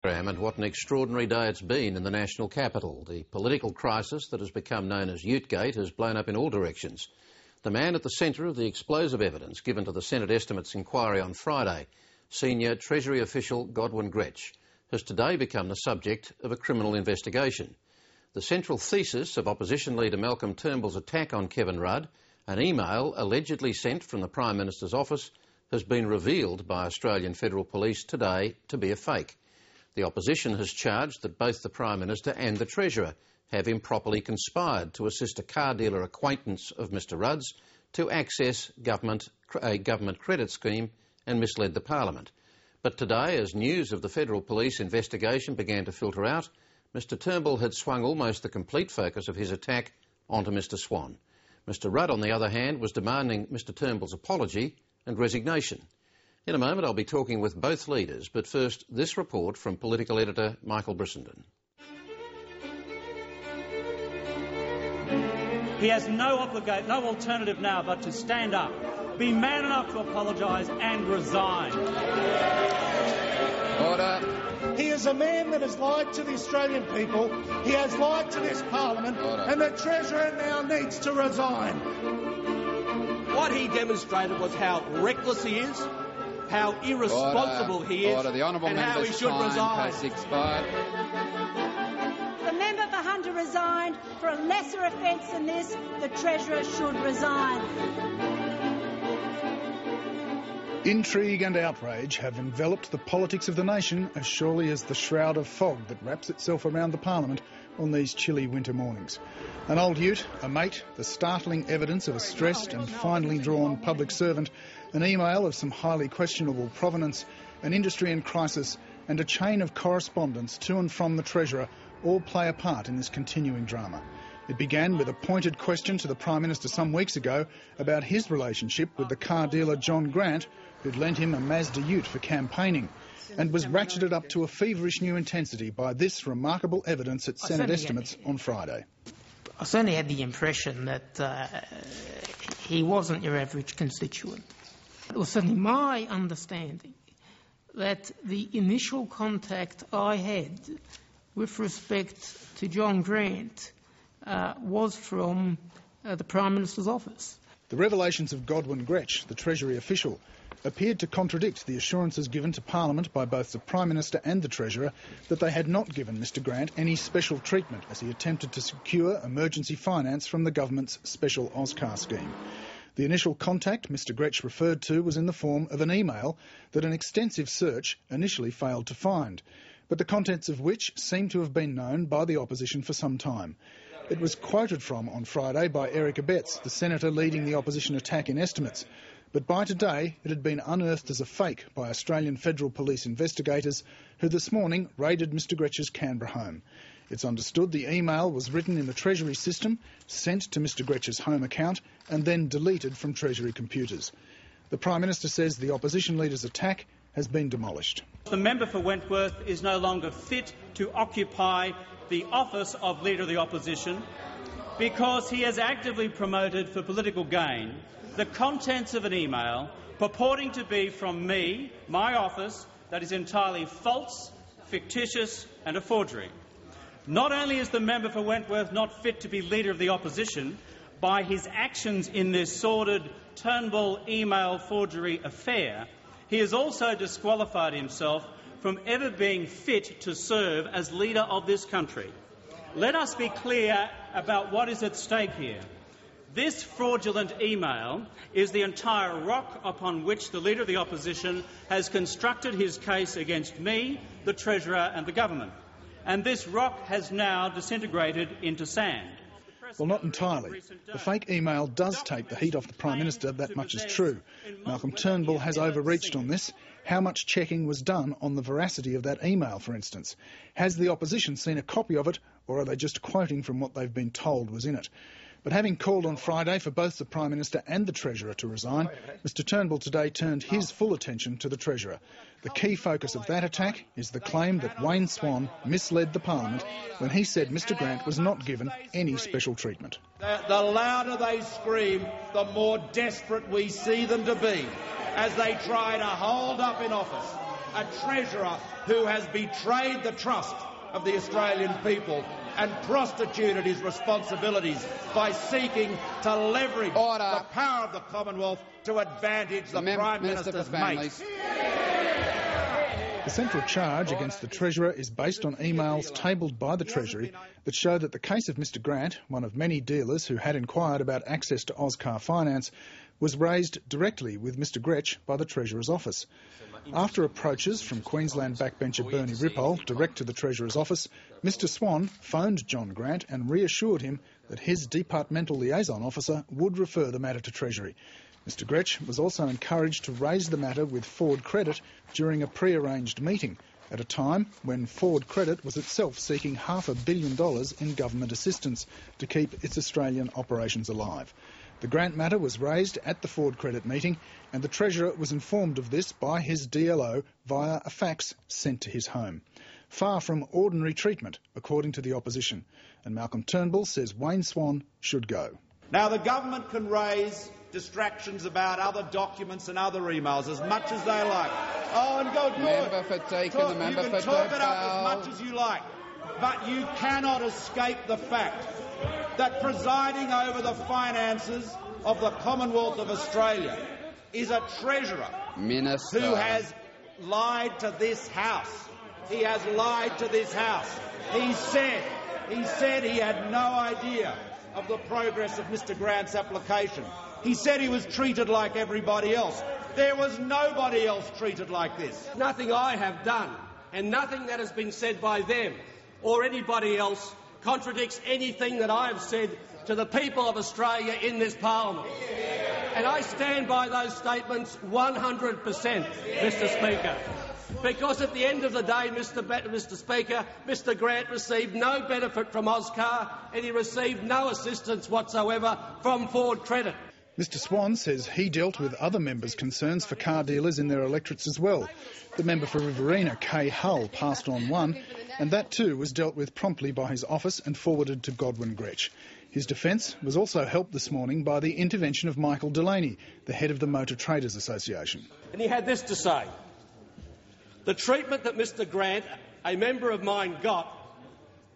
And what an extraordinary day it's been in the national capital. The political crisis that has become known as utegate has blown up in all directions. The man at the centre of the explosive evidence given to the Senate Estimates inquiry on Friday, senior Treasury official Godwin Gretsch, has today become the subject of a criminal investigation. The central thesis of opposition leader Malcolm Turnbull's attack on Kevin Rudd, an email allegedly sent from the Prime Minister's office, has been revealed by Australian Federal Police today to be a fake. The opposition has charged that both the Prime Minister and the Treasurer have improperly conspired to assist a car dealer acquaintance of Mr Rudd's to access a government credit scheme and misled the Parliament. But today, as news of the Federal Police investigation began to filter out, Mr Turnbull had swung almost the complete focus of his attack onto Mr Swan. Mr Rudd, on the other hand, was demanding Mr Turnbull's apology and resignation. In a moment I'll be talking with both leaders, but first this report from political editor Michael Brissenden. He has no alternative now but to stand up, be man enough to apologise and resign. Order. He is a man that has lied to the Australian people, he has lied to this Parliament, and the Treasurer now needs to resign. What he demonstrated was how reckless he is, how irresponsible he is, and how he should resign. The member for Hunter resigned. For a lesser offence than this, the Treasurer should resign. Intrigue and outrage have enveloped the politics of the nation as surely as the shroud of fog that wraps itself around the Parliament on these chilly winter mornings. An old ute, a mate, the startling evidence of a stressed and finely drawn public servant, an email of some highly questionable provenance, an industry in crisis, and a chain of correspondence to and from the Treasurer all play a part in this continuing drama. It began with a pointed question to the Prime Minister some weeks ago about his relationship with the car dealer John Grant, who'd lent him a Mazda ute for campaigning, and was ratcheted up to a feverish new intensity by this remarkable evidence at Senate Estimates on Friday. I certainly had the impression that he wasn't your average constituent. It was certainly my understanding that the initial contact I had with respect to John Grant was from the Prime Minister's office. The revelations of Godwin Gretsch, the Treasury official, appeared to contradict the assurances given to Parliament by both the Prime Minister and the Treasurer that they had not given Mr Grant any special treatment as he attempted to secure emergency finance from the government's special Auscar scheme. The initial contact Mr Gretsch referred to was in the form of an email that an extensive search initially failed to find, but the contents of which seem to have been known by the opposition for some time. It was quoted from on Friday by Eric Abetz, the senator leading the opposition attack in Estimates, but by today it had been unearthed as a fake by Australian Federal Police investigators who this morning raided Mr Gretsch's Canberra home. It's understood the email was written in the Treasury system, sent to Mr Gretsch's home account and then deleted from Treasury computers. The Prime Minister says the opposition leader's attack has been demolished. The member for Wentworth is no longer fit to occupy the office of Leader of the Opposition because he has actively promoted for political gain the contents of an email purporting to be from me, my office, that is entirely false, fictitious and a forgery. Not only is the member for Wentworth not fit to be Leader of the Opposition, by his actions in this sordid Turnbull email forgery affair, he has also disqualified himself from ever being fit to serve as leader of this country. Let us be clear about what is at stake here. This fraudulent email is the entire rock upon which the Leader of the Opposition has constructed his case against me, the Treasurer and the Government. And this rock has now disintegrated into sand. Well, not entirely. The fake email does take the heat off the Prime Minister, that much is true. Malcolm Turnbull has overreached on this. How much checking was done on the veracity of that email, for instance? Has the opposition seen a copy of it, or are they just quoting from what they've been told was in it? But having called on Friday for both the Prime Minister and the Treasurer to resign, Mr Turnbull today turned his full attention to the Treasurer. The key focus of that attack is the claim that Wayne Swan misled the Parliament when he said Mr Grant was not given any special treatment. The louder they scream, the more desperate we see them to be as they try to hold up in office a Treasurer who has betrayed the trust of the Australian people and prostituted his responsibilities by seeking to leverage the power of the Commonwealth to advantage the Prime Minister's mates. The central charge against the Treasurer is based on emails tabled by the Treasury that show that the case of Mr Grant, one of many dealers who had inquired about access to Auscar Finance, was raised directly with Mr Gretsch by the Treasurer's office. After approaches from Queensland backbencher Bernie Ripoll direct to the Treasurer's office, Mr Swan phoned John Grant and reassured him that his departmental liaison officer would refer the matter to Treasury. Mr Gretsch was also encouraged to raise the matter with Ford Credit during a pre-arranged meeting, at a time when Ford Credit was itself seeking $500 million in government assistance to keep its Australian operations alive. The Grant matter was raised at the Ford Credit meeting, and the Treasurer was informed of this by his DLO via a fax sent to his home. Far from ordinary treatment, according to the opposition, and Malcolm Turnbull says Wayne Swan should go. Now, the government can raise distractions about other documents and other emails as much as they like. Oh, and go member for taken, the member for you can talk it up as much as you like, but you cannot escape the fact that presiding over the finances of the Commonwealth of Australia is a Treasurer Minister who has lied to this House. He has lied to this House. He said he had no idea of the progress of Mr Grant's application. He said he was treated like everybody else. There was nobody else treated like this. Nothing I have done and nothing that has been said by them or anybody else contradicts anything that I have said to the people of Australia in this parliament. And I stand by those statements 100%, Mr Speaker. Because at the end of the day, Mr Speaker, Mr Grant received no benefit from Auscar and he received no assistance whatsoever from Ford Credit. Mr Swan says he dealt with other members' concerns for car dealers in their electorates as well. The member for Riverina, Kay Hull, passed on one, and that too was dealt with promptly by his office and forwarded to Godwin Gretsch. His defence was also helped this morning by the intervention of Michael Delaney, the head of the Motor Traders Association. And he had this to say: the treatment that Mr Grant, a member of mine, got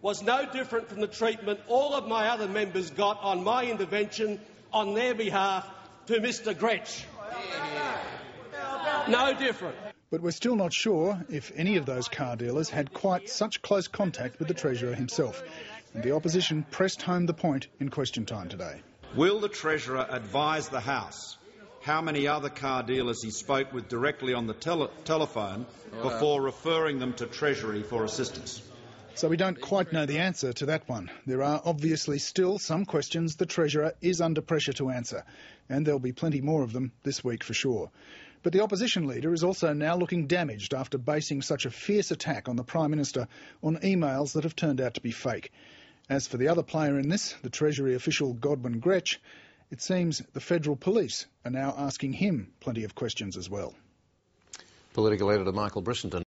was no different from the treatment all of my other members got on my intervention on their behalf to Mr Gretsch. No different. But we're still not sure if any of those car dealers had quite such close contact with the Treasurer himself. And the opposition pressed home the point in question time today. Will the Treasurer advise the House how many other car dealers he spoke with directly on the telephone before referring them to Treasury for assistance? So we don't quite know the answer to that one. There are obviously still some questions the Treasurer is under pressure to answer, and there'll be plenty more of them this week for sure. But the opposition leader is also now looking damaged after basing such a fierce attack on the Prime Minister on emails that have turned out to be fake. As for the other player in this, the Treasury official Godwin Gretsch, it seems the federal police are now asking him plenty of questions as well. Political editor Michael Brissenden.